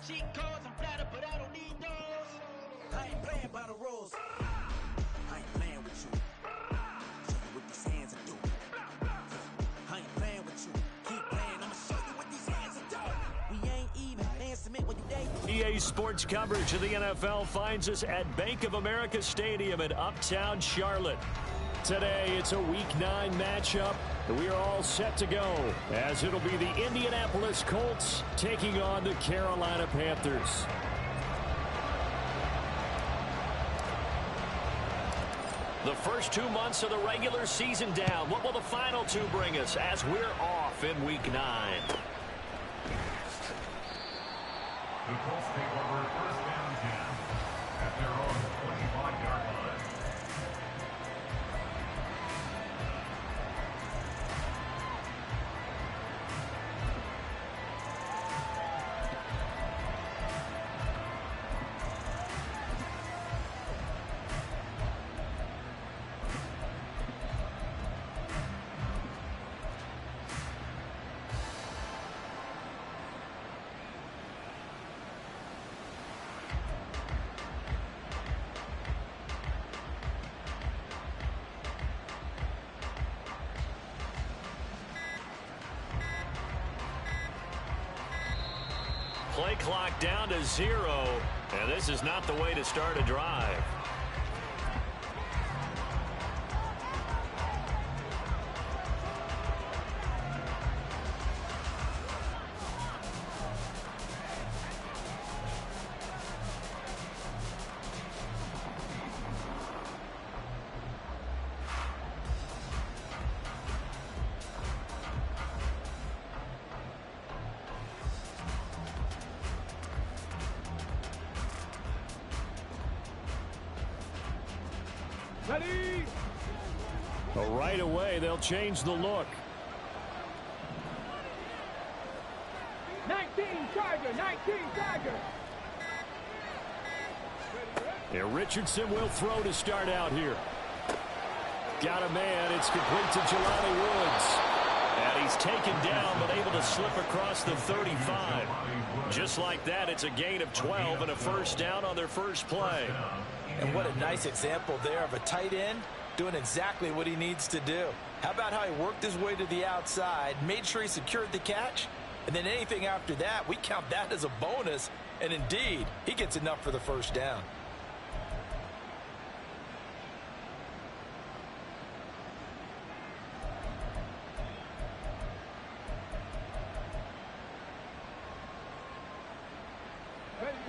cheat codes, I'm flattered, but I don't need those. I ain't playing by the rules. I ain't playing with you. Show you what these hands are doing. I ain't playing with you. Keep playing, I'ma show you what these hands are doing. We ain't even. Man, submit when you date. EA Sports coverage of the NFL finds us at Bank of America Stadium in Uptown Charlotte. Today, it's a Week 9 matchup. We are all set to go, as it'll be the Indianapolis Colts taking on the Carolina Panthers. The first 2 months of the regular season down. What will the final 2 bring us as we're off in Week 9? The Colts take over first down 10 at their own 25-yard line. Play clock down to 0, and this is not the way to start a drive. Ready? But right away, they'll change the look. 19 Tiger, 19 Tiger. And Richardson will throw to start out here. Got a man. It's complete to Jelani Woods. And he's taken down, but able to slip across the 35. Just like that, it's a gain of 12 and a first down on their first play. And what a nice example there of a tight end doing exactly what he needs to do. How about how he worked his way to the outside, made sure he secured the catch, and then anything after that, we count that as a bonus. And indeed, he gets enough for the first down.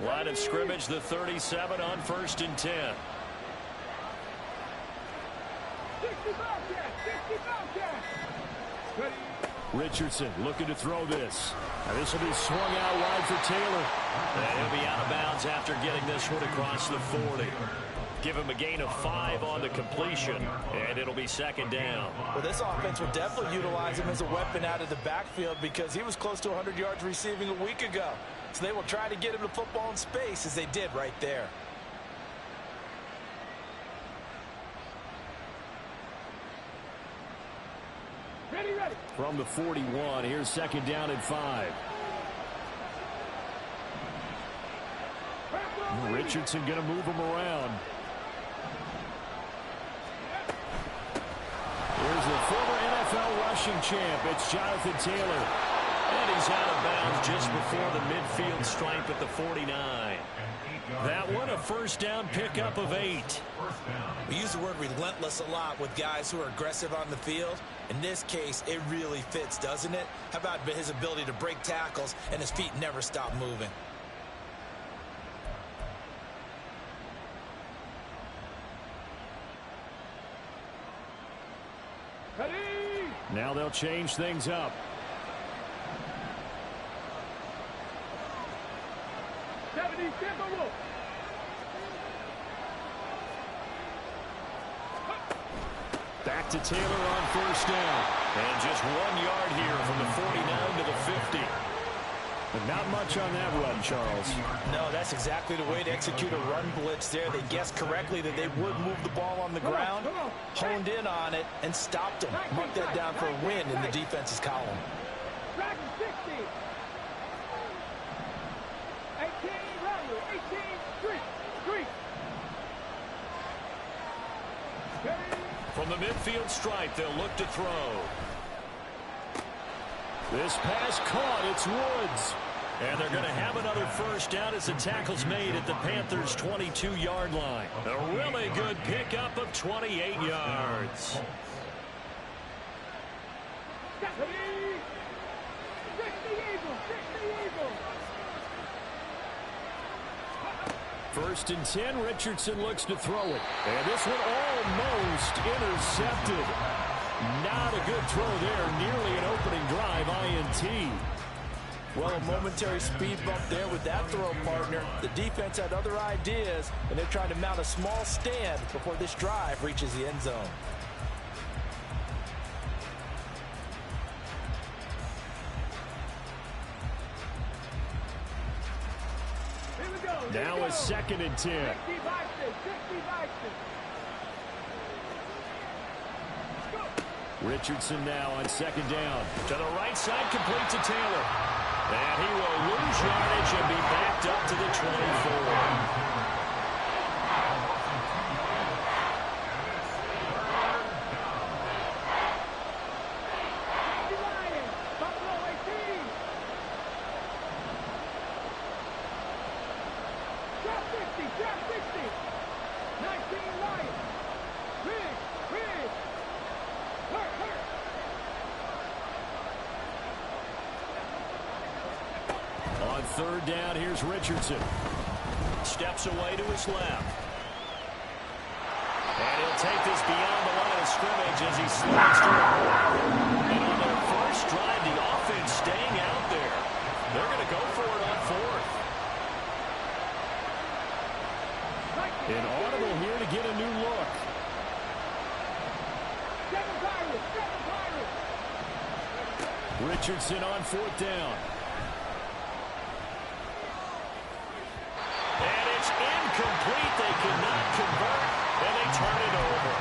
Line of scrimmage, the 37 on 1st and 10. 60 Bobcats. Ready? Richardson looking to throw this. And this will be swung out wide for Taylor. And he'll be out of bounds after getting this one across the 40. Give him a gain of 5 on the completion, and it'll be second down. Well, this offense will definitely utilize him as a weapon out of the backfield because he was close to 100 yards receiving a week ago. So they will try to get him the football in space as they did right there. Ready, ready. From the 41, here's second down and 5. Richardson going to move him around. Here's the former NFL rushing champ. It's Jonathan Taylor. And he's out of bounds just before the midfield stripe at the 49. That one, a first down pickup of 8. We use the word relentless a lot with guys who are aggressive on the field. In this case, it really fits, doesn't it? How about his ability to break tackles and his feet never stop moving? Ready? Now they'll change things up. 70 Timberwolves. Back to Taylor on first down. And just 1 yard here from the 49 to the 50. But not much on that run, Charles. No, that's exactly the way to execute a run blitz there. They guessed correctly that they would move the ball on the ground, honed in on it, and stopped them. Mark that down for a win in the defense's column. Dragon 60. 18 Street. From the midfield stripe, they'll look to throw. This pass caught. It's Woods. And they're going to have another first down as the tackle's made at the Panthers' 22-yard line. A really good pickup of 28 yards. First and 10, Richardson looks to throw it. And this one almost intercepted. Not a good throw there. Nearly an opening drive INT. Well, a momentary speed bump there with that throw, partner. The defense had other ideas, and they're trying to mount a small stand before this drive reaches the end zone. Now a second and 10. Richardson now on second down. To the right side, complete to Taylor. And he will lose yardage and be backed up to the 24. On third down, here's Richardson. Steps away to his left. And he'll take this beyond the line of scrimmage as he slides to the right. And on their first drive, the offense staying out there. They're going to go for it on fourth. An audible here to get a new look. Richardson on fourth down. And it's incomplete. They cannot convert, and they turn it over.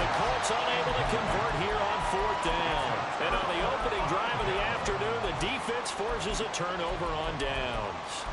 The Colts unable to convert here on fourth down. And on the opening drive of the afternoon, the defense forces a turnover on downs.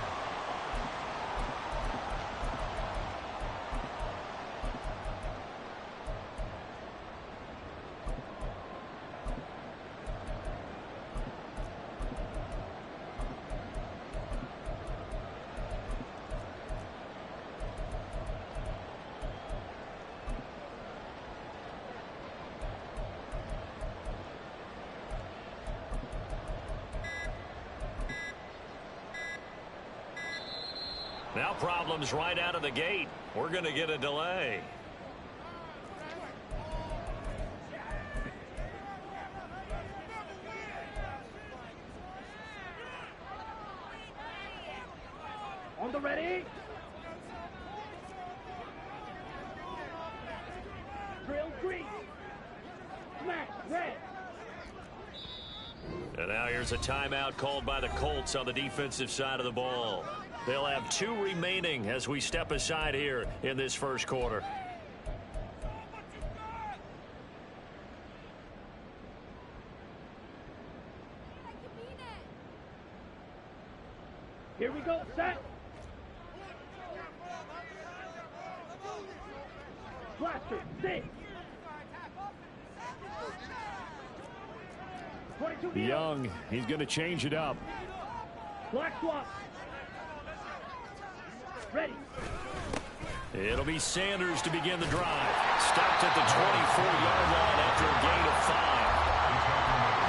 Now problems right out of the gate. We're going to get a delay. On the ready. Drill green. Smash red. And now here's a timeout called by the Colts on the defensive side of the ball. They'll have 2 remaining as we step aside here in this first quarter. Here we go, set. Blaster, 6. 22 Young, he's going to change it up. Black swap. Ready. It'll be Sanders to begin the drive. Stopped at the 24-yard line after a gain of 5.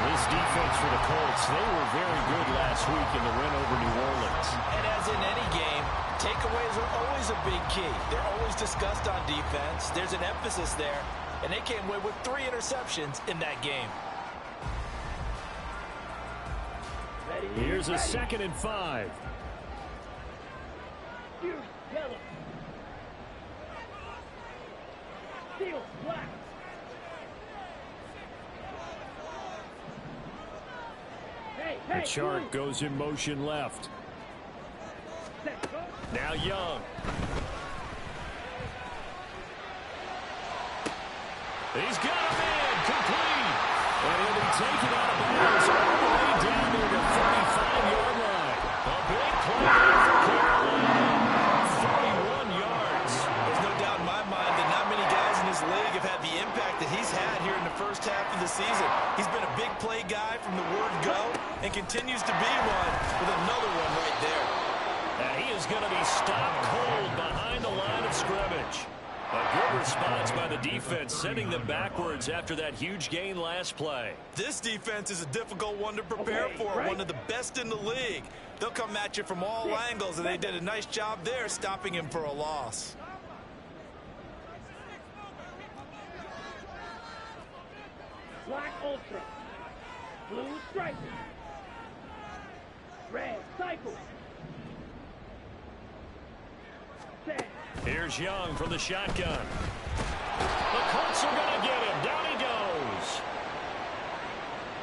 This defense for the Colts, they were very good last week in the win over New Orleans. And as in any game, takeaways are always a big key. They're always discussed on defense. There's an emphasis there, and they came away with 3 interceptions in that game. Here's a second and 5. Yellow. Steel, black. The chart goes in motion left. Now Young. He's got a man complete. And he'll be taken out of bounds all the way down to the 35-yard line. A big play for Carolina. season. He's been a big play guy from the word go and continues to be one with another one right there. And he is going to be stopped cold behind the line of scrimmage. A good response by the defense, sending them backwards after that huge gain last play. This defense is a difficult one to prepare for, one of the best in the league. They'll come at you from all angles, and they did a nice job there stopping him for a loss. Black ultra. Blue stripe. Red cycle. Set. Here's Young from the shotgun. The Colts are going to get him. Down he goes.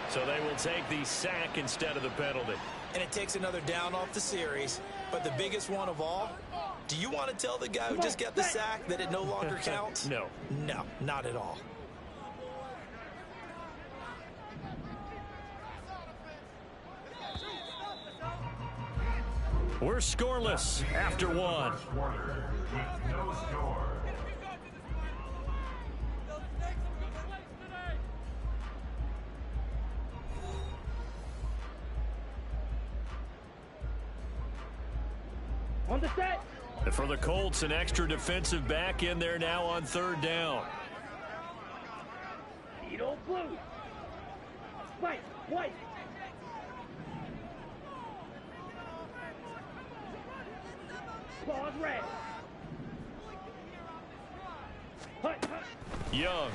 So they will take the sack instead of the penalty. And it takes another down off the series. But the biggest one of all, do you want to tell the guy who just got the sack that it no longer counts? No. No, not at all. We're scoreless after one. First quarter with no score. On the set. And for the Colts, an extra defensive back in there now on third down. Needle blue. White. White. Claws red. Hut, hut. Young.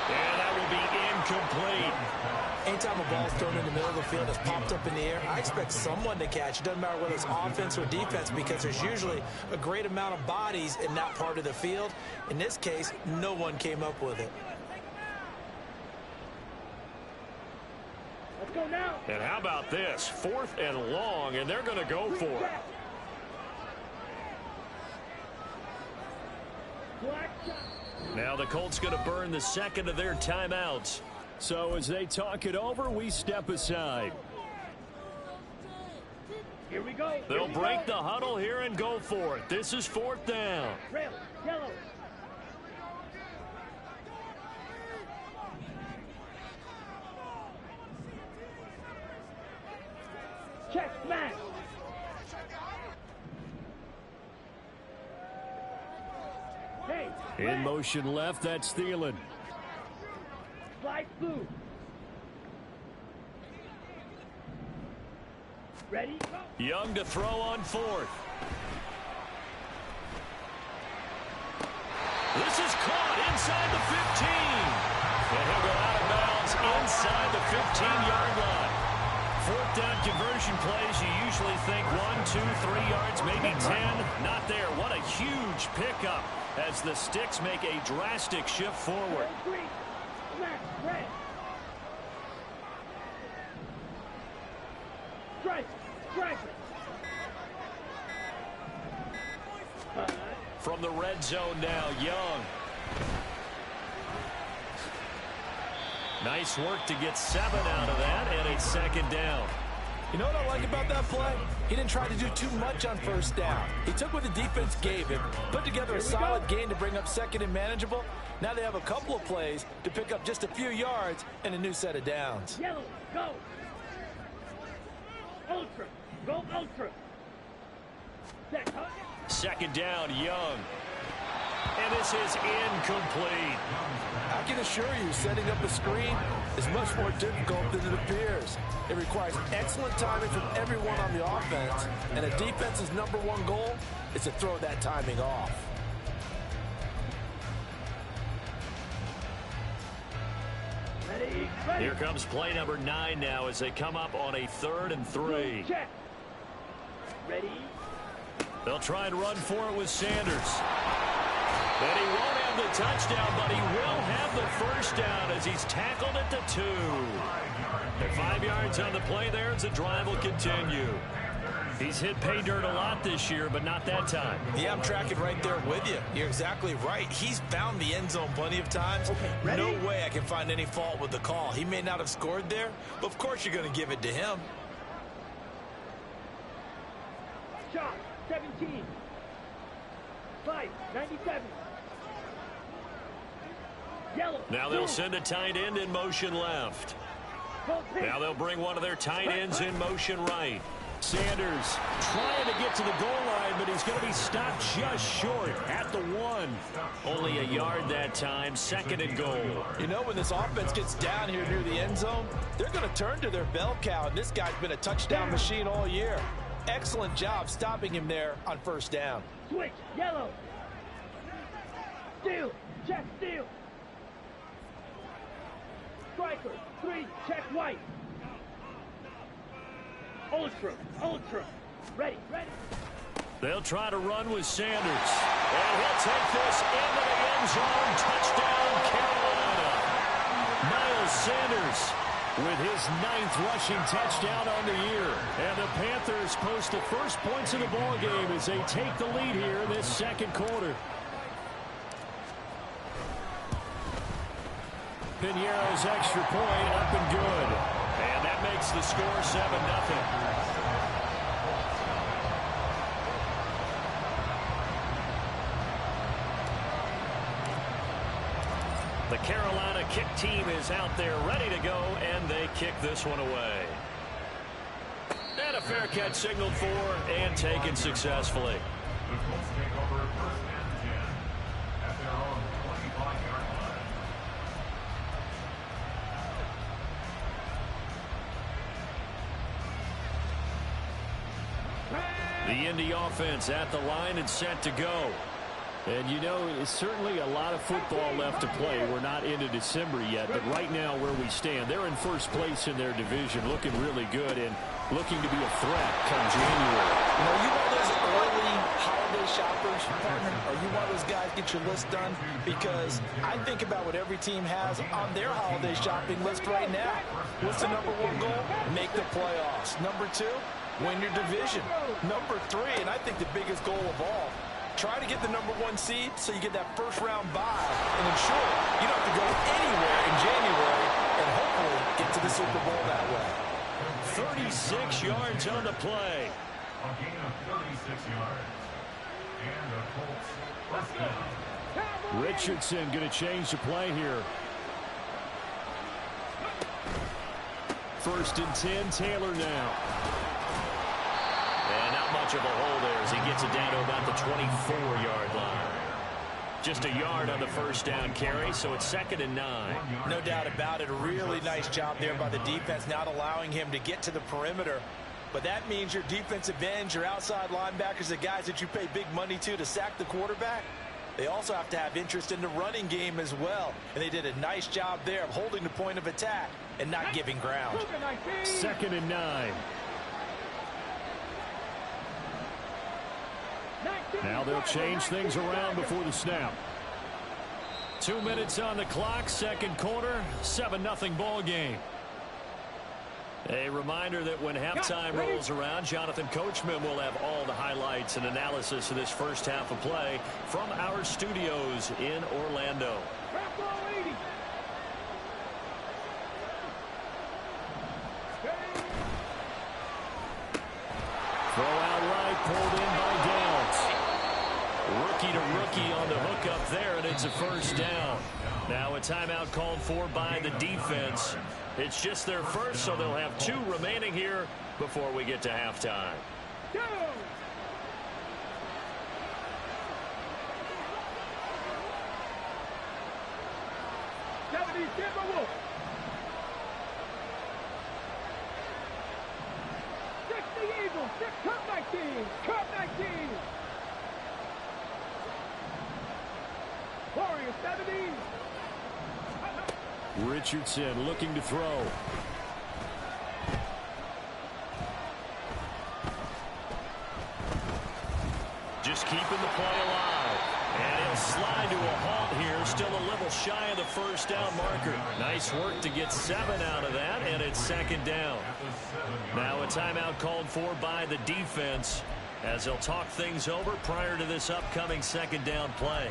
And that will be incomplete. Anytime a ball's thrown in the middle of the field, it's popped up in the air, I expect someone to catch. It doesn't matter whether it's offense or defense, because there's usually a great amount of bodies in that part of the field. In this case, no one came up with it. Let's go now. And how about this? 4th and long, and they're going to go for it. Black shot. Now the Colts going to burn the second of their timeouts. So as they talk it over, we step aside. Here we go. They'll break the huddle here and go for it. This is 4th down. Red, yellow. Check smash. Hey, In red. motion left, that's Thielen. Slide blue. Ready? Go. Young to throw on 4th. This is caught inside the 15. And he'll go out of bounds inside the 15-yard line. 4th down conversion plays, you usually think 1, 2, 3 yards, maybe 10. Not there. What a huge pickup as the Sticks make a drastic shift forward. Green. Smash. Red. Strike. Strike. From the red zone now, Young. Nice work to get 7 out of that, and it's 2nd down. You know what I like about that play? He didn't try to do too much on 1st down. He took what the defense gave him, put together a solid gain to bring up 2nd and manageable. Now they have a couple of plays to pick up just a few yards and a new set of downs. Yellow. Go. Ultra. Go ultra. Set. Hut. 2nd down, Young. And this is incomplete. I can assure you, setting up a screen is much more difficult than it appears. It requires excellent timing from everyone on the offense, and a defense's #1 goal is to throw that timing off. Ready. Ready. Here comes play number 9 now as they come up on a 3rd and 3. Check. Ready. They'll try and run for it with Sanders. And he won't have the touchdown, but he will have the 1st down as he's tackled at the 2. And 5 yards on the play there as the drive will continue. He's hit pay dirt a lot this year, but not that time. Yeah, I'm tracking right there with you. You're exactly right. He's found the end zone plenty of times. ready? No way I can find any fault with the call. He may not have scored there, but of course you're going to give it to him. Shot. 17. 5. 97. Yellow. Now they'll send a tight end in motion left. Now they'll bring one of their tight ends in motion right. Sanders trying to get to the goal line, but he's going to be stopped just short at the 1. Only a yard that time, 2nd and goal. You know, when this offense gets down here near the end zone, they're going to turn to their bell cow, and this guy's been a touchdown machine all year. Excellent job stopping him there on 1st down. Switch. Yellow. Steal. Check steal. Striker. 3. Check white. Ultra. Ready. They'll try to run with Sanders. And he'll take this into the end zone. Touchdown, Carolina. Miles Sanders with his 9th rushing touchdown on the year. And the Panthers post the first points of the ball game as they take the lead here in this 2nd quarter. Piñeiro's extra point up and good. And that makes the score 7-0. The Carolina kick team is out there ready to go, and they kick this one away. And a fair catch signaled for and taken successfully. The Colts take over 1st and 10 at their own 25-yard line. The Indy offense at the line and set to go. And, you know, it's certainly a lot of football left to play. We're not into December yet, but right now where we stand, they're in 1st place in their division, looking really good and looking to be a threat come January. You know, you one of those early holiday shoppers, partner? Are you one of those guys get your list done? Because I think about what every team has on their holiday shopping list right now. What's the number 1 goal? Make the playoffs. Number 2, win your division. Number 3, and I think the biggest goal of all, try to get the number 1 seed so you get that 1st round bye and ensure you don't have to go anywhere in January and hopefully get to the Super Bowl that way. 36 yards on the play. A gain of 36 yards. And the Colts 1st down. Richardson going to change the play here. 1st and 10, Taylor now. And not much of a hole there as he gets it down to about the 24-yard line. Just a yard on the 1st down carry, so it's 2nd and 9. No doubt about it. A really nice job there by the defense, not allowing him to get to the perimeter. But that means your defensive ends, your outside linebackers, the guys that you pay big money to sack the quarterback, they also have to have interest in the running game as well. And they did a nice job there of holding the point of attack and not giving ground. 2nd and 9. Now they'll change things around before the snap. 2 minutes on the clock, 2nd quarter, 7-0 ball game. A reminder that when halftime rolls around, Jonathan Coachman will have all the highlights and analysis of this 1st half of play from our studios in Orlando. Throw out right, pulled in by Downs. Rookie to rookie on the hook up there, and it's a 1st down. Now a timeout called for by the defense. It's just their 1st, so they'll have 2 remaining here before we get to halftime. Go! Timberwolves. 60 Eagles. Cut 19. Cut 19. Warriors 17. Richardson looking to throw. Just keeping the play alive. And he'll slide to a halt here. Still a little shy of the 1st down marker. Nice work to get 7 out of that, and it's 2nd down. Now a timeout called for by the defense as they'll talk things over prior to this upcoming 2nd down play.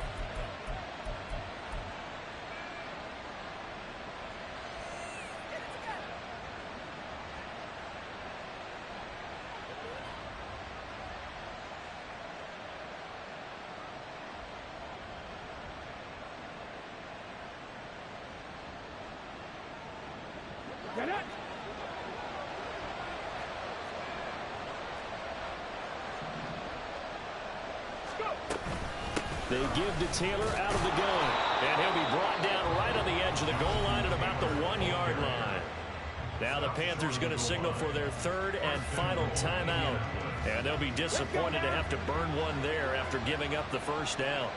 They give to Taylor out of the gun. And he'll be brought down right on the edge of the goal line at about the 1-yard line. Now the Panthers going to signal for their third and final timeout. And they'll be disappointed to have to burn one there after giving up the first down.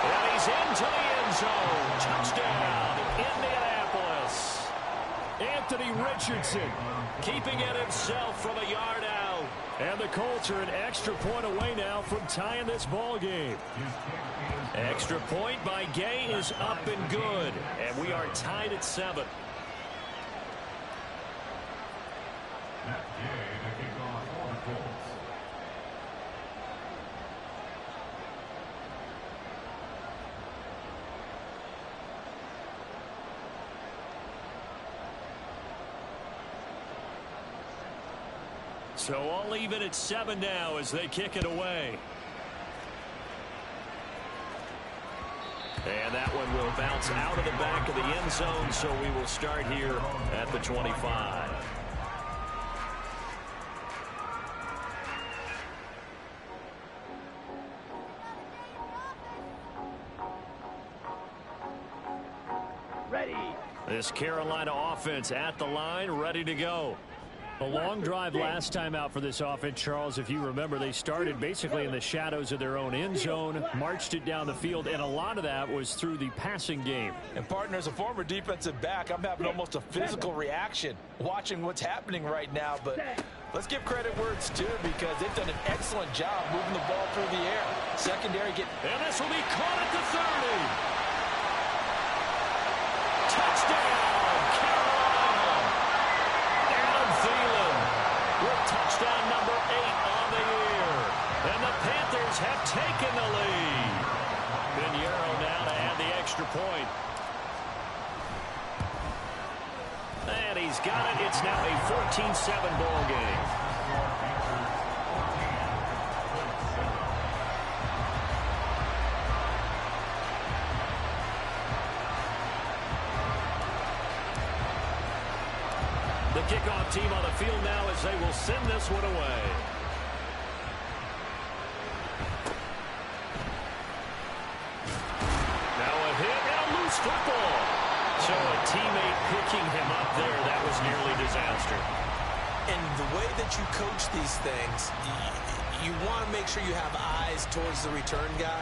And he's into the end zone. Touchdown, Indianapolis. Anthony Richardson keeping it himself from a yard out. And the Colts are an extra point away now from tying this ball game. Extra point by Gay is up and good. And we are tied at 7. So all even at 7 now as they kick it away. And that one will bounce out of the back of the end zone, so we will start here at the 25. Ready. This Carolina offense at the line, ready to go. A long drive last time out for this offense, Charles. If you remember, they started basically in the shadows of their own end zone, marched it down the field, and a lot of that was through the passing game. And, partner, as a former defensive back, I'm having almost a physical reaction watching what's happening right now. But let's give credit where it's due because they've done an excellent job moving the ball through the air. Secondary get... And this will be caught at the 30. Touchdown! Touchdown number 8 on the year. And the Panthers have taken the lead. Pinheiro now to add the extra point. And he's got it. It's now a 14-7 ball game. The kickoff team on the field now as they will send this one away. Now a hit and a loose football. So a teammate picking him up there, that was nearly disaster. And the way that you coach these things, you want to make sure you have eyes towards the return guy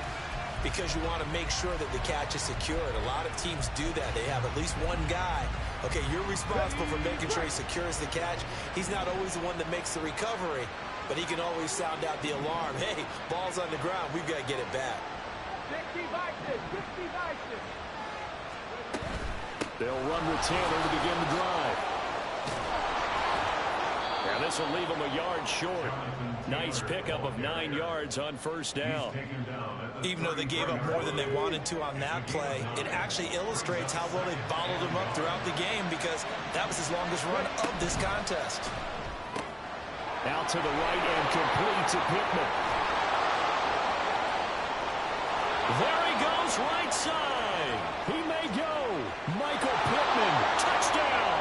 because you want to make sure that the catch is secured. A lot of teams do that. They have at least one guy. Okay, you're responsible for making sure he secures the catch. He's not always the one that makes the recovery, but he can always sound out the alarm. Hey, ball's on the ground. We've got to get it back. 60 vices, 60 vices. They'll run with Taylor to begin the drive. And this will leave him a yard short. Nice pickup of 9 yards on first down. Even though they gave up more than they wanted to on that play, it actually illustrates how well they bottled him up throughout the game because that was his longest run of this contest. Out to the right and complete to Pittman. There he goes, right side. He may go. Michael Pittman, touchdown.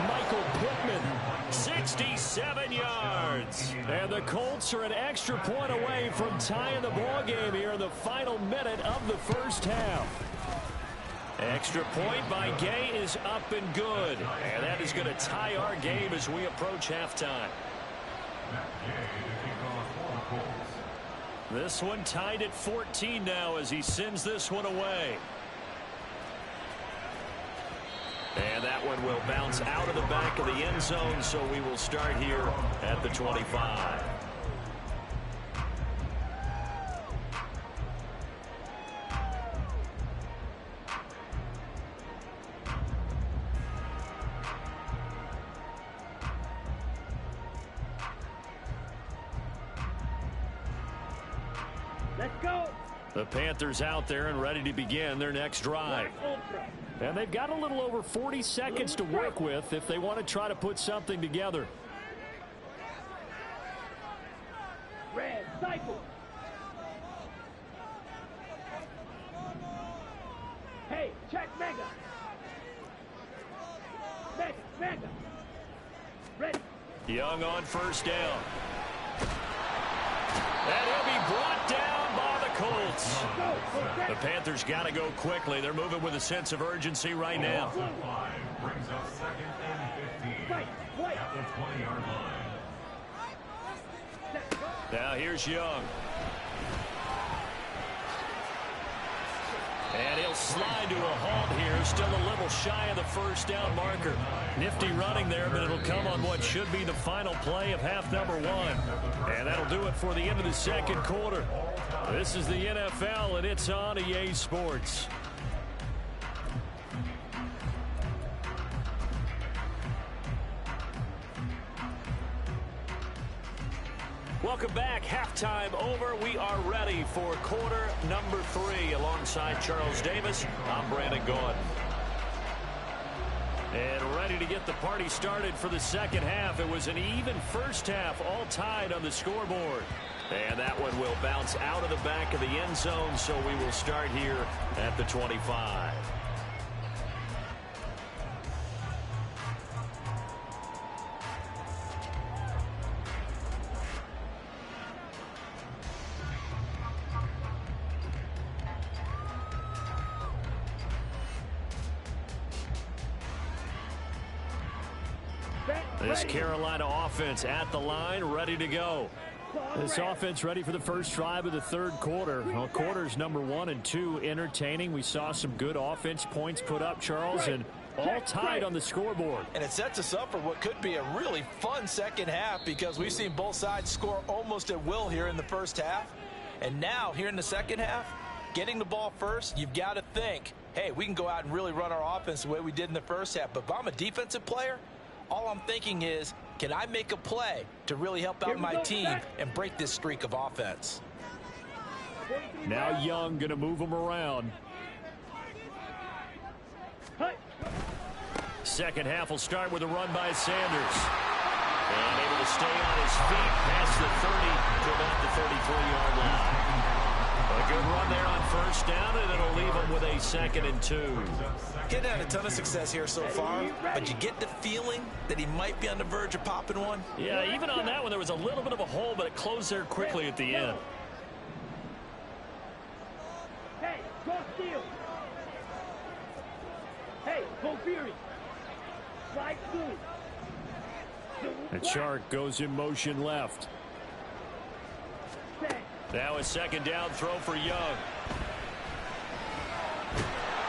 Michael Pittman, 67 yards. And the Colts are an extra point away from tying the ball game here in the final minute of the first half. Extra point by Gay is up and good. And that is going to tie our game as we approach halftime. This one tied at 14 now as he sends this one away. And that one will bounce out of the back of the end zone, so we will start here at the 25. Let's go. The Panthers out there and ready to begin their next drive. And they've got a little over 40 seconds to work with if they want to try to put something together. Red, cycle. Mega. Mega. Mega. Ready. Young on first down. And he'll be brought down by the Colts. The Panthers got to go quickly. They're moving with a sense of urgency right now. Brings up 2nd and 15 at the 20-yard line. Now here's Young. And he'll slide to a halt here. Still a little shy of the first down marker. Nifty running there, but it'll come on what should be the final play of half number 1. And that'll do it for the end of the second quarter. This is the NFL, and it's on EA Sports. Welcome back. Halftime over. We are ready for quarter number 3. Alongside Charles Davis, I'm Brandon Gaudin. And ready to get the party started for the second half. It was an even first half, all tied on the scoreboard. And that one will bounce out of the back of the end zone, so we will start here at the 25. This Carolina offense at the line, ready to go. This offense ready for the first drive of the third quarter. Well, quarters number 1 and 2 entertaining. We saw some good offense points put up, Charles, and all tied on the scoreboard. And it sets us up for what could be a really fun second half because we've seen both sides score almost at will here in the first half. And now, here in the second half, getting the ball first, you've got to think, hey, we can go out and really run our offense the way we did in the first half. But if I'm a defensive player, all I'm thinking is, can I make a play to really help out my team and break this streak of offense? Now Young going to move them around. Second half will start with a run by Sanders. And able to stay on his feet past the 30 to about the 33-yard line. A good run there on first down, and it'll leave him with a 2nd and 2. He hadn't had a ton of success here so far, but you get the feeling that he might be on the verge of popping one. Yeah, even on that one, there was a little bit of a hole, but it closed there quickly at the end. Hey, go steal. Hey, go Fury. Slide through. And Shark goes in motion left. Now a second down throw for Young.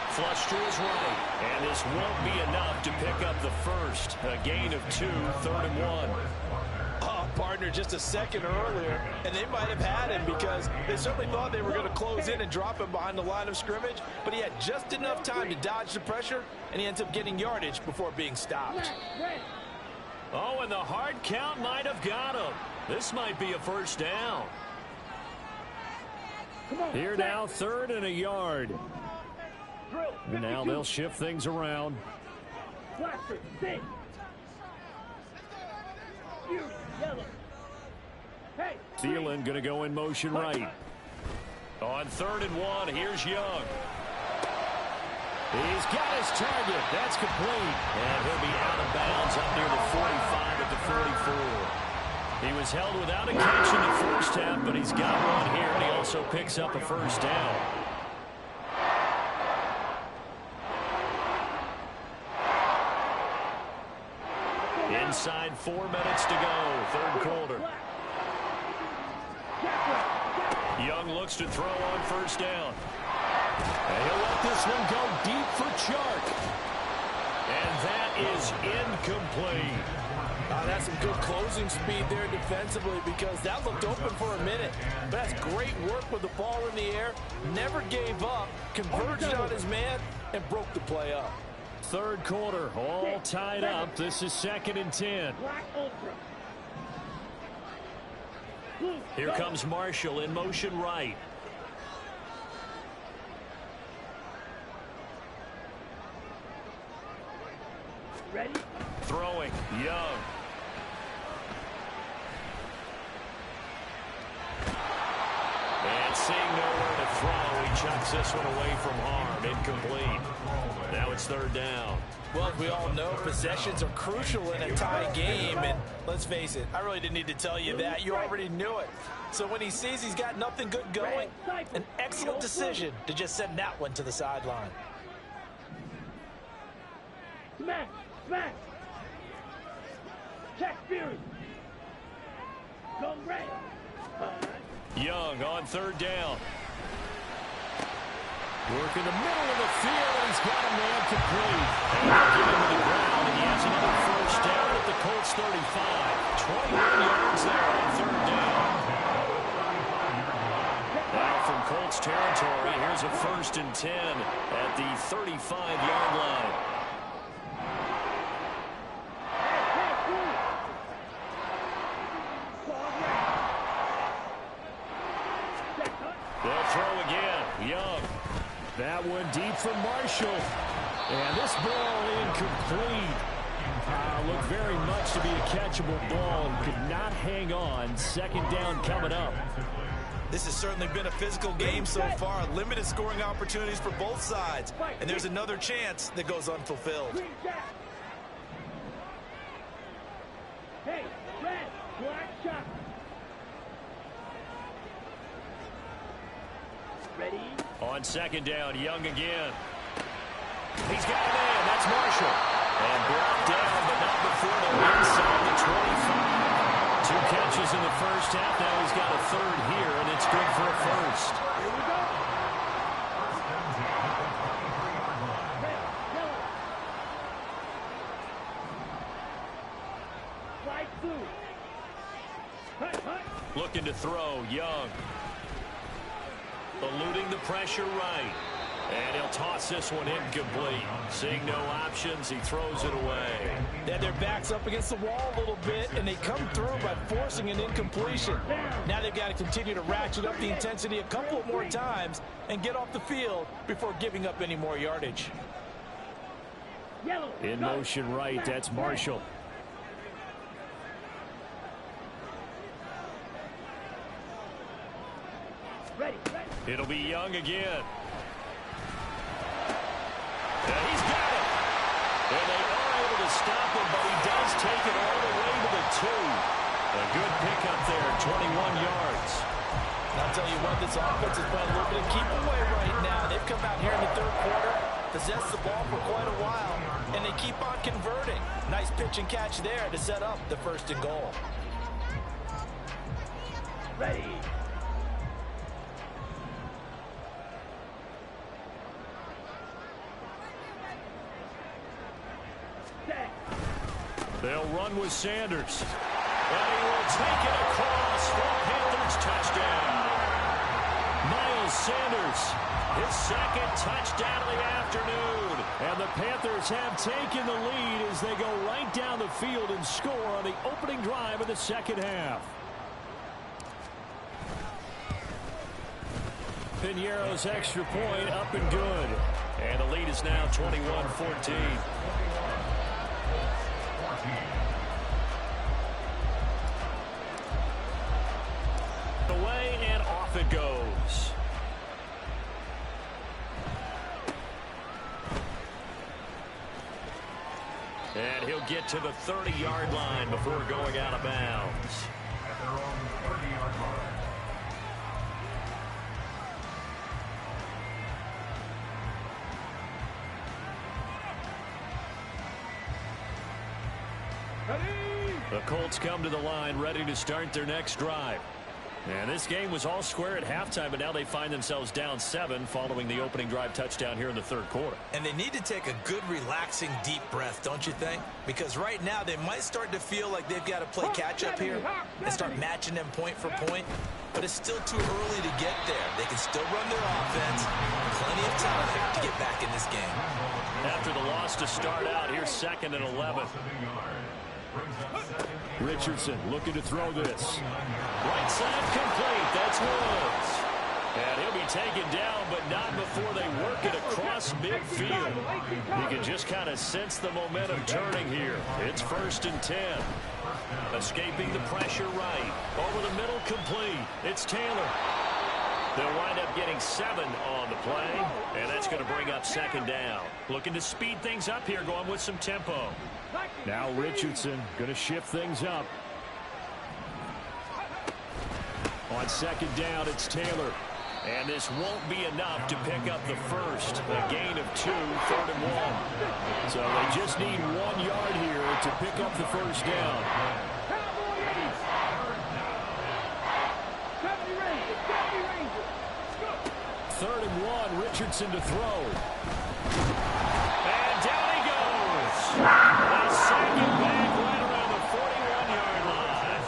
Flush to his right. And this won't be enough to pick up the first. A gain of 2, 3rd and 1. Oh, partner, just a second earlier, and they might have had him because they certainly thought they were going to close in and drop him behind the line of scrimmage, but he had just enough time to dodge the pressure, and he ends up getting yardage before being stopped. Oh, and the hard count might have got him. This might be a first down. Here now, 3rd and a yard. And now they'll shift things around. Thielen going to go in motion right. On 3rd and 1, here's Young. He's got his target. That's complete. And he'll be out of bounds up near the 45 at the 44. He was held without a catch in the first half, but he's got one here, and he also picks up a first down. Inside 4 minutes to go, third quarter. Young looks to throw on first down. And he'll let this one go deep for Chark. And that is incomplete. That's some good closing speed there defensively because that looked open for a minute. But that's great work with the ball in the air. Never gave up, converged on his man, and broke the play up. Third quarter, all tied up. This is 2nd and 10. Here comes Marshall in motion right. Ready? Throwing, Young. And seeing nowhere to throw. He chucks this one away from harm. Incomplete. Now it's third down. Well, we all know possessions are crucial in a tie game, and let's face it, I really didn't need to tell you that. You already knew it. So when he sees he's got nothing good going, an excellent decision to just send that one to the sideline. Smack, smack. Check Fury. Go red. Young on third down. Work in the middle of the field, and he's got a man complete. And they'll get him to the ground, and he has another first down at the Colts 35. 21 yards there on third down. Now from Colts territory, here's a 1st and 10 at the 35-yard line. They'll throw again. Young. That one deep from Marshall. And this ball incomplete. Looked very much to be a catchable ball and could not hang on. Second down coming up. This has certainly been a physical game so far. Limited scoring opportunities for both sides. And there's another chance that goes unfulfilled. Hey, red, black shot. Ready? On second down, Young again. He's got a man. That's Marshall. And brought down, but not before they're inside the 25. 2 catches in the first half. Now he's got a third here, and it's good for a first. Here we go. Red, yellow. Flag blue. Hut, hut. Looking to throw, Young. Eluding the pressure right. And he'll toss this one incomplete. Seeing no options, he throws it away. They had their backs up against the wall a little bit, and they come through by forcing an incompletion. Now they've got to continue to ratchet up the intensity a couple more times and get off the field before giving up any more yardage. Yellow. In go. motion right, that's Marshall. Ready, ready. It'll be Young again. And he's got it. And they are able to stop him, but he does take it all the way to the 2. A good pickup there, 21 yards. And I'll tell you what, this offense is playing a little bit of keep away right now. They've come out here in the third quarter, possessed the ball for quite a while, and they keep on converting. Nice pitch and catch there to set up the 1st and goal. Ready. Set. They'll run with Sanders. And he will take it across for Panthers touchdown. Miles Sanders, his 2nd touchdown of the afternoon. And the Panthers have taken the lead as they go right down the field and score on the opening drive of the second half. Piñeiro's extra point up and good. And the lead is now 21-14. Away and off it goes. And he'll get to the 30-yard line before going out of bounds. At their own 30-yard line. The Colts come to the line ready to start their next drive. And this game was all square at halftime, but now they find themselves down 7 following the opening drive touchdown here in the third quarter. And they need to take a good, relaxing, deep breath, don't you think? Because right now they might start to feel like they've got to play catch-up here and start matching them point for point. But it's still too early to get there. They can still run their offense. Plenty of time to get back in this game. After the loss to start out, here's 2nd and 11. Richardson looking to throw this. Right side complete. That's Woods. And he'll be taken down, but not before they work it across midfield. You can just kind of sense the momentum turning here. It's 1st and 10. Escaping the pressure right. Over the middle complete. It's Taylor. They'll wind up getting 7 on the play, and that's going to bring up second down. Looking to speed things up here, going with some tempo. Now Richardson going to shift things up. On second down, it's Taylor. And this won't be enough to pick up the first. A gain of 2, 3rd and 1. So they just need 1 yard here to pick up the first down. 3rd and 1, Richardson to throw. And down he goes. They sack him back right around the 41-yard line.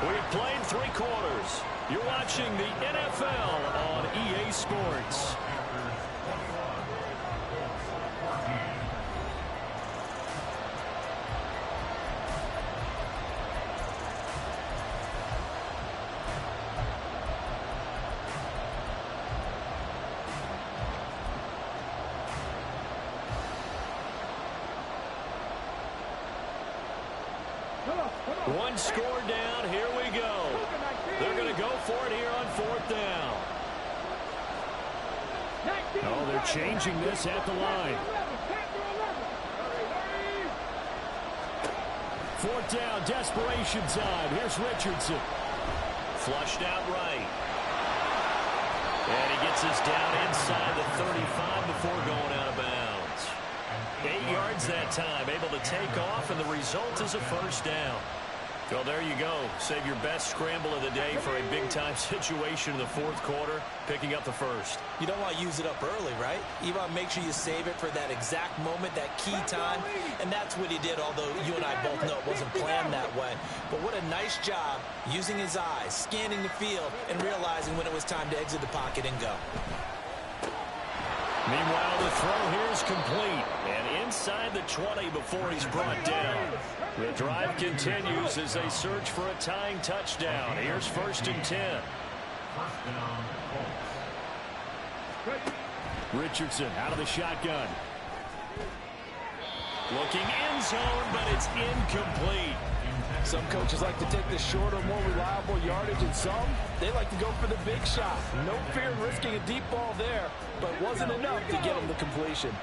We've played 3 quarters. You're watching the NFL on EA Sports. One score down. Here we go. They're going to go for it here on 4th down. Oh, they're changing this at the line. 4th down, desperation time. Here's Richardson. Flushed out right. And he gets us down inside the 35 before going out of bounds. 8 yards that time, able to take off, and the result is a first down. Well, there you go. Save your best scramble of the day for a big-time situation in the 4th quarter, picking up the first. You don't want to use it up early, right? You want to make sure you save it for that exact moment, that key time, and that's what he did, although you and I both know it wasn't planned that way. But what a nice job using his eyes, scanning the field, and realizing when it was time to exit the pocket and go. Meanwhile, the throw here is complete, and inside the 20 before he's brought down. The drive continues as they search for a tying touchdown. Here's 1st and 10. Richardson out of the shotgun. Looking end zone, but it's incomplete. Some coaches like to take the shorter, more reliable yardage, and some, they like to go for the big shot. No fear in risking a deep ball there, but it wasn't enough to get him the completion.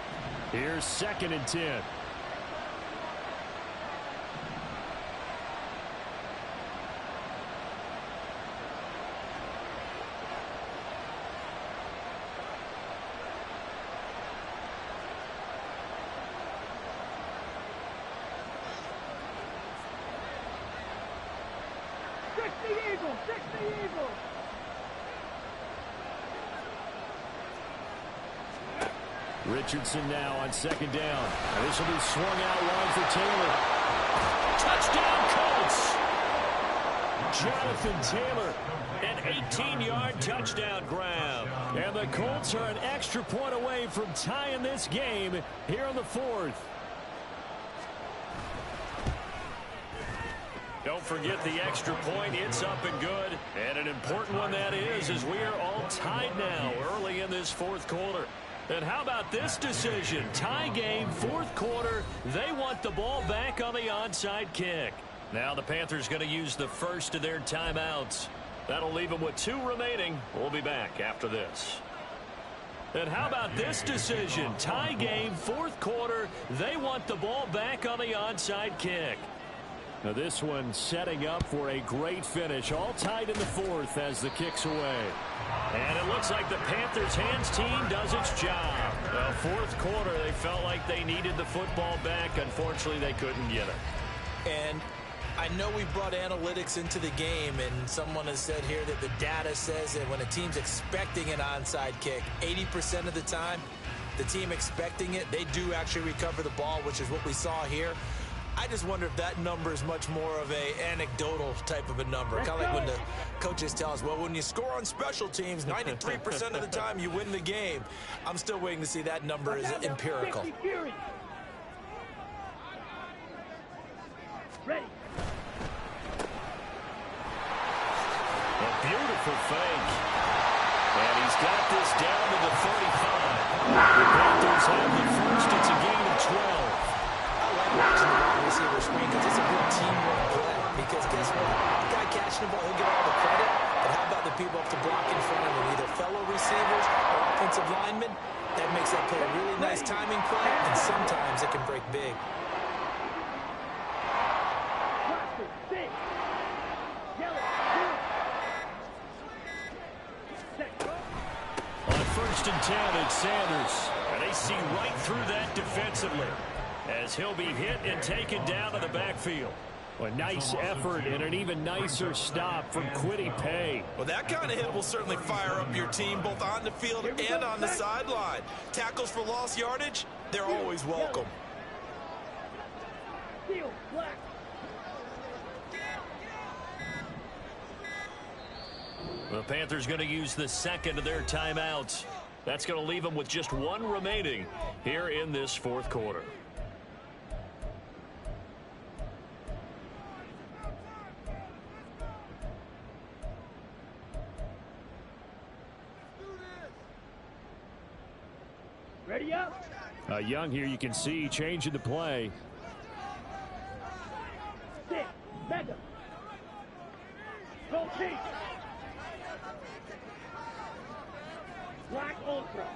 Here's 2nd and 10. Richardson now on 2nd down. And this will be swung out wide for Taylor. Touchdown, Colts! Jonathan Taylor. An 18-yard touchdown grab. And the Colts are an extra point away from tying this game here in the 4th. Don't forget the extra point. It's up and good. And an important one that is, as we are all tied now early in this 4th quarter. And how about this decision? Tie game, 4th quarter. They want the ball back on the onside kick. Now the Panthers going to use the first of their timeouts. That'll leave them with 2 remaining. We'll be back after this. And how about this decision? Tie game, 4th quarter. They want the ball back on the onside kick. Now this one setting up for a great finish. All tied in the 4th as the kick's away. And it looks like the Panthers' hands team does its job. The 4th quarter, they felt like they needed the football back. Unfortunately, they couldn't get it. And I know we brought analytics into the game, and someone has said here that the data says that when a team's expecting an onside kick, 80% of the time, the team expecting it, they do actually recover the ball, which is what we saw here. I just wonder if that number is much more of a anecdotal type of a number. Kind of like when the coaches tell us, well, when you score on special teams, 93% of the time you win the game. I'm still waiting to see that number is empirical. Ready. A beautiful fake. And he's got this down to the 35. The Panthers have the first. It's a gain of 12. Watching the wide receiver screen because it's a good teamwork play. Because guess what? The guy catching the ball, he'll get all the credit. But how about the people up to block in front of him? makes that play a really nice timing play, and sometimes it can break big. On 1st and 10, it's Sanders. And they see right through that defensively as he'll be hit and taken down to the backfield. A nice effort and an even nicer stop from Kwity Paye. Well, that kind of hit will certainly fire up your team both on the field and on the sideline. Tackles for lost yardage, they're always welcome. The Panthers going to use the second of their timeouts. That's going to leave them with just one remaining here in this fourth quarter. Ready up. Young here, you can see changing the play. Six. Mega. Go team. Black Ultra.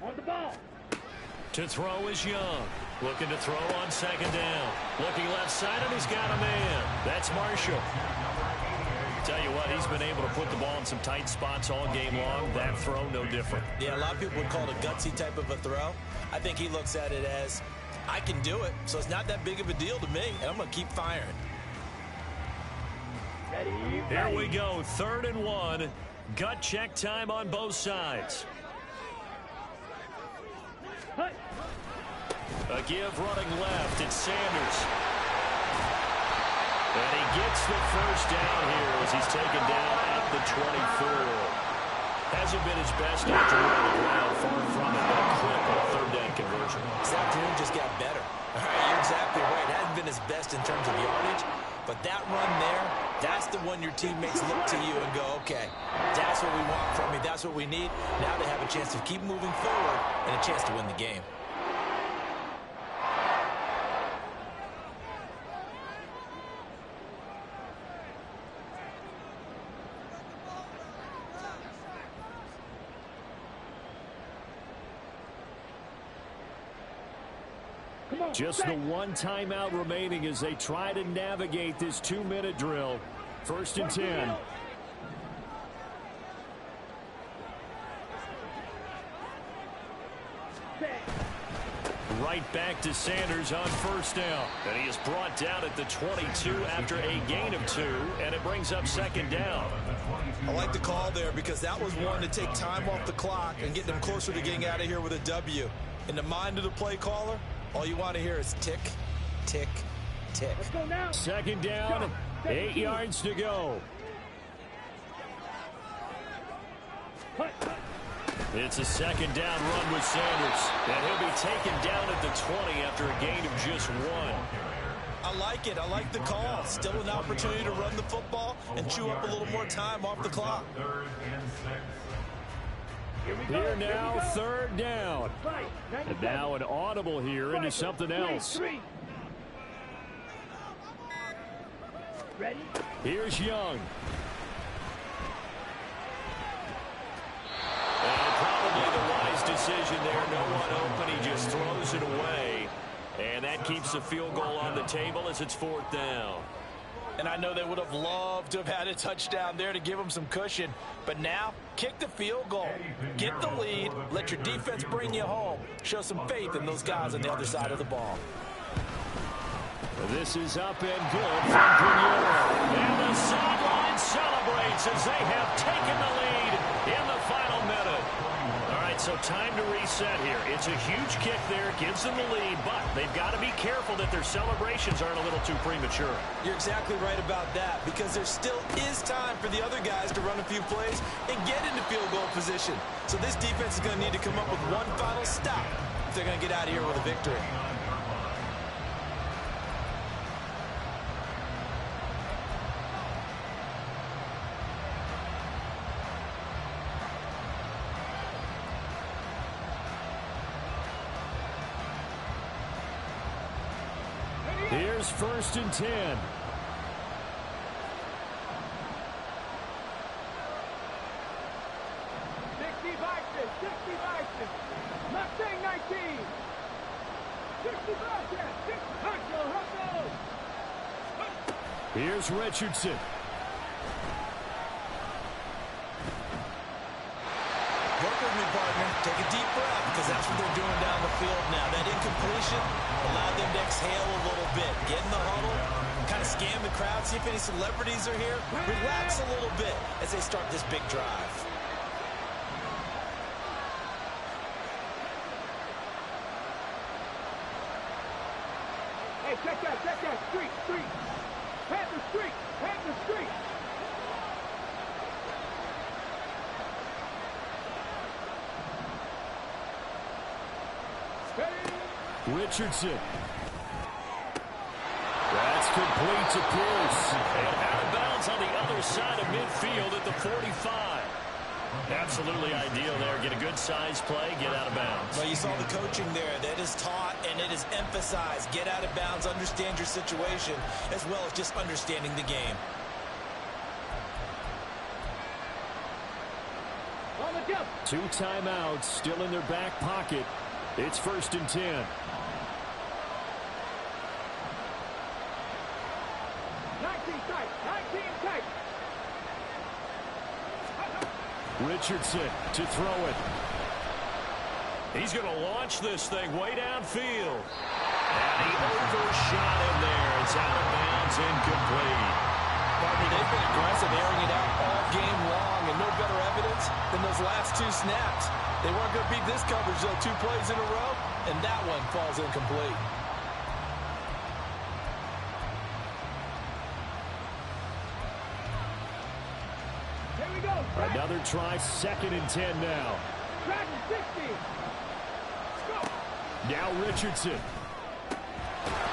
On the ball. To throw is Young. Looking to throw on second down. Looking left side, and he's got a man. That's Marshall. Tell you what, he's been able to put the ball in some tight spots all game long. That throw, no different. Yeah, a lot of people would call it a gutsy type of a throw. I think he looks at it as, I can do it, so it's not that big of a deal to me, and I'm going to keep firing. Ready. Here we go, 3rd and 1. Gut check time on both sides. Hut. A give running left. It's Sanders. And he gets the first down here as he's taken down at the 24. Hasn't been his best after on the ground, far from it, but a clip on a 3rd down conversion. This afternoon just got better. All right, you're exactly right. It hasn't been his best in terms of yardage, but that run there, that's the one your teammates look to you and go, okay, that's what we want from me. That's what we need. Now they have a chance to keep moving forward and a chance to win the game. Just the one timeout remaining as they try to navigate this 2-minute drill. 1st and 10. Right back to Sanders on 1st down. And he is brought down at the 22 after a gain of 2, and it brings up 2nd down. I like the call there because that was one to take time off the clock and get them closer to getting out of here with a W. In the mind of the play caller, all you want to hear is tick, tick, tick. Let's go now. 2nd down, 8 yards to go. Hut. It's a 2nd down run with Sanders. And he'll be taken down at the 20 after a gain of just 1. I like it. I like the call. Still an opportunity to run the football and chew up a little more time off the clock. 3rd and 6. Here now, 3rd down. And now an audible here into something else. Ready? Here's Young. And probably the wise decision there. No one open. He just throws it away. And that keeps the field goal on the table as it's 4th down. And I know they would have loved to have had a touchdown there to give them some cushion. But now, kick the field goal. Get the lead. Let your defense bring you home. Show some faith in those guys on the other side of the ball. This is up and good from Grenier. And the sideline celebrates as they have taken the lead in the final minute. All right, so time to reset here. It's a huge kick there, gives them the lead, but they've got to be careful that their celebrations aren't a little too premature. You're exactly right about that because there still is time for the other guys to run a few plays and get into field goal position. So this defense is going to need to come up with one final stop if they're going to get out of here with a victory. Here's 1st and 10. 65 cents. Mustang 19. 65 cents. Hustle. Here's Richardson. Work with me, partner. Take a deep breath, because that's what they're doing down the field now. That incompletion allowed them to exhale a little bit. Get in the huddle, kind of scan the crowd, see if any celebrities are here. Relax a little bit as they start this big drive. Hey, check that. Street. Panther Street. Richardson. That's complete to Pierce. And out of bounds on the other side of midfield at the 45. Absolutely ideal there. Get a good size play, get out of bounds. Well, you saw the coaching there. That is taught and it is emphasized. Get out of bounds, understand your situation, as well as just understanding the game. On the jump. 2 timeouts still in their back pocket. It's 1st and 10. 19 tight. Richardson to throw it. He's going to launch this thing way downfield. And he overshot him there. It's out of bounds, incomplete. Partner, they've been aggressive, airing it out all game long, and no better evidence than those last 2 snaps. They weren't going to beat this coverage, though, 2 plays in a row, and that one falls incomplete. Here we go. Another try, 2nd and 10 now. Track 60. Go. Now Richardson.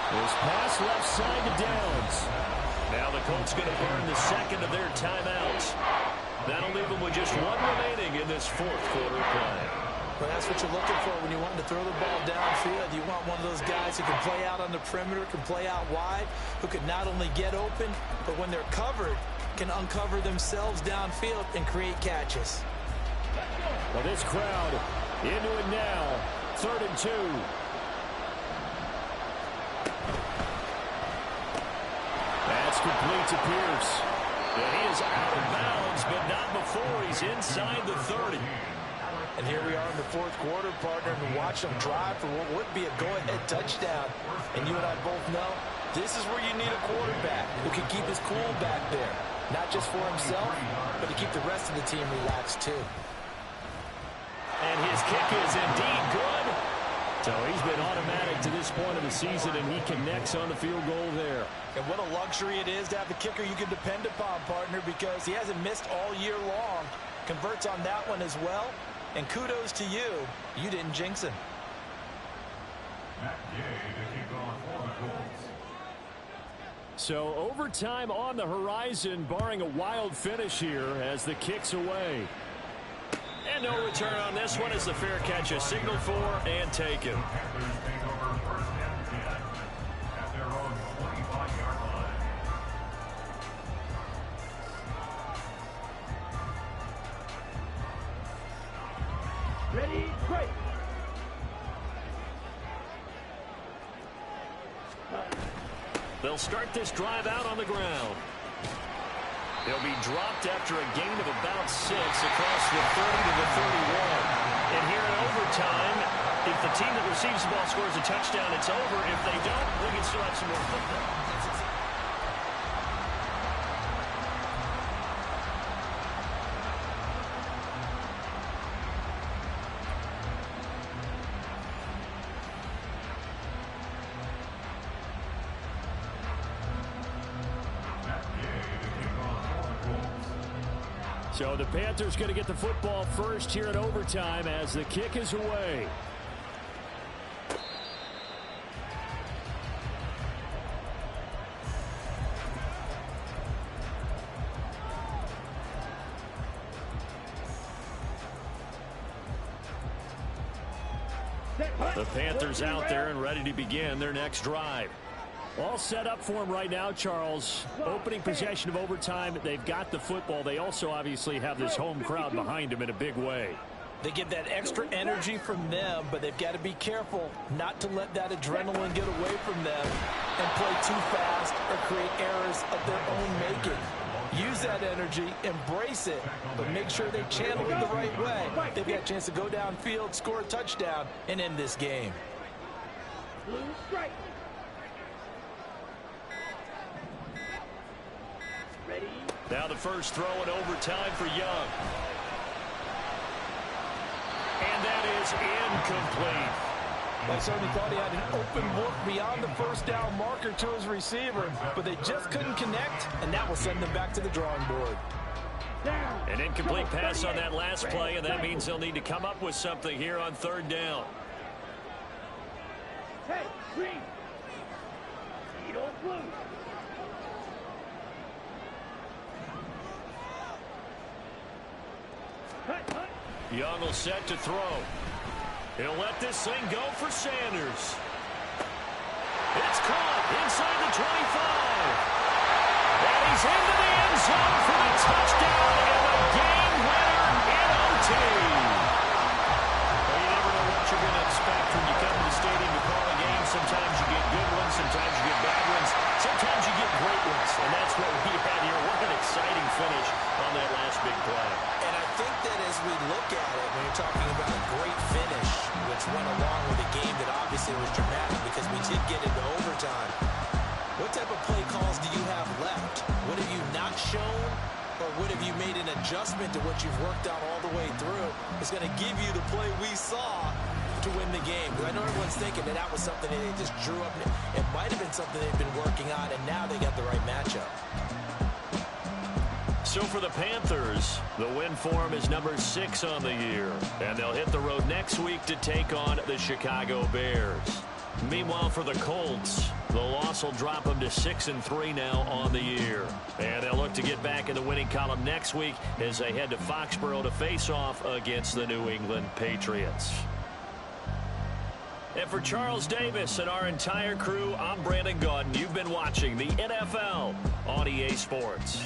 His pass left side to Downs. Now the Colts going to burn the 2nd of their timeouts. That'll leave them with just 1 remaining in this 4th quarter play. Well, that's what you're looking for when you want to throw the ball downfield. You want one of those guys who can play out on the perimeter, can play out wide, who can not only get open, but when they're covered, can uncover themselves downfield and create catches. Well, this crowd into it now. 3rd and 2. That's complete to Pierce. And he is out of bounds, but not before he's inside the 30. And here we are in the 4th quarter, partner, and watch them drive for what would be a go-ahead touchdown. And you and I both know this is where you need a quarterback who can keep his cool back there. Not just for himself, but to keep the rest of the team relaxed, too. And his kick is indeed good. So he's been automatic to this point of the season, and he connects on the field goal there. And what a luxury it is to have a kicker you can depend upon, partner, because he hasn't missed all year long. Converts on that one as well. And kudos to you. You didn't jinx him. So overtime on the horizon, barring a wild finish here as the kick's away. And no return on this one as the fair catch is signaled for and taken. Ready, break. They'll start this drive out on the ground. They'll be dropped after a gain of about 6 across the 30 to the 31. And here in overtime, if the team that receives the ball scores a touchdown, it's over. If they don't, we can still have some more football. So the Panthers going to get the football first here in overtime as the kick is away. The Panthers out there and ready to begin their next drive. All set up for them right now, Charles. Opening possession of overtime. They've got the football. They also obviously have this home crowd behind them in a big way. They get that extra energy from them, but they've got to be careful not to let that adrenaline get away from them and play too fast or create errors of their own making. Use that energy, embrace it, but make sure they channel it the right way. They've got a chance to go downfield, score a touchdown, and end this game. Blue strike. Ready. Now the first throw in overtime for Young. And that is incomplete. I certainly thought he had an open look beyond the first down marker to his receiver, but they just couldn't connect, and that will send them back to the drawing board. Down. An incomplete pass on that last play, and that means they'll need to come up with something here on third down. Hey, green. Eagle blue. Cut, cut. Young will set to throw. He'll let this thing go for Sanders. It's caught inside the 25. And he's into the end zone for the touchdown and the game winner in OT. Well, you never know what you're going to expect when you come to the stadium to call a game. Sometimes you get good ones, sometimes you get bad ones, sometimes you get great ones. And that's what we had here. What an exciting finish on that last big play. And I think that as we look at it, when you're talking about a great finish, which went along with a game that obviously was dramatic because we did get into overtime, what type of play calls do you have left? What have you not shown, or what have you made an adjustment to what you've worked out all the way through? It's going to give you the play we saw to win the game. Because I know everyone's thinking that that was something that they just drew up. It might have been something they've been working on, and now they got the right matchup. So for the Panthers, the win form is number 6 on the year. And they'll hit the road next week to take on the Chicago Bears. Meanwhile, for the Colts, the loss will drop them to 6-3 now on the year. And they'll look to get back in the winning column next week as they head to Foxborough to face off against the New England Patriots. And for Charles Davis and our entire crew, I'm Brandon Gaudin. You've been watching the NFL on EA Sports.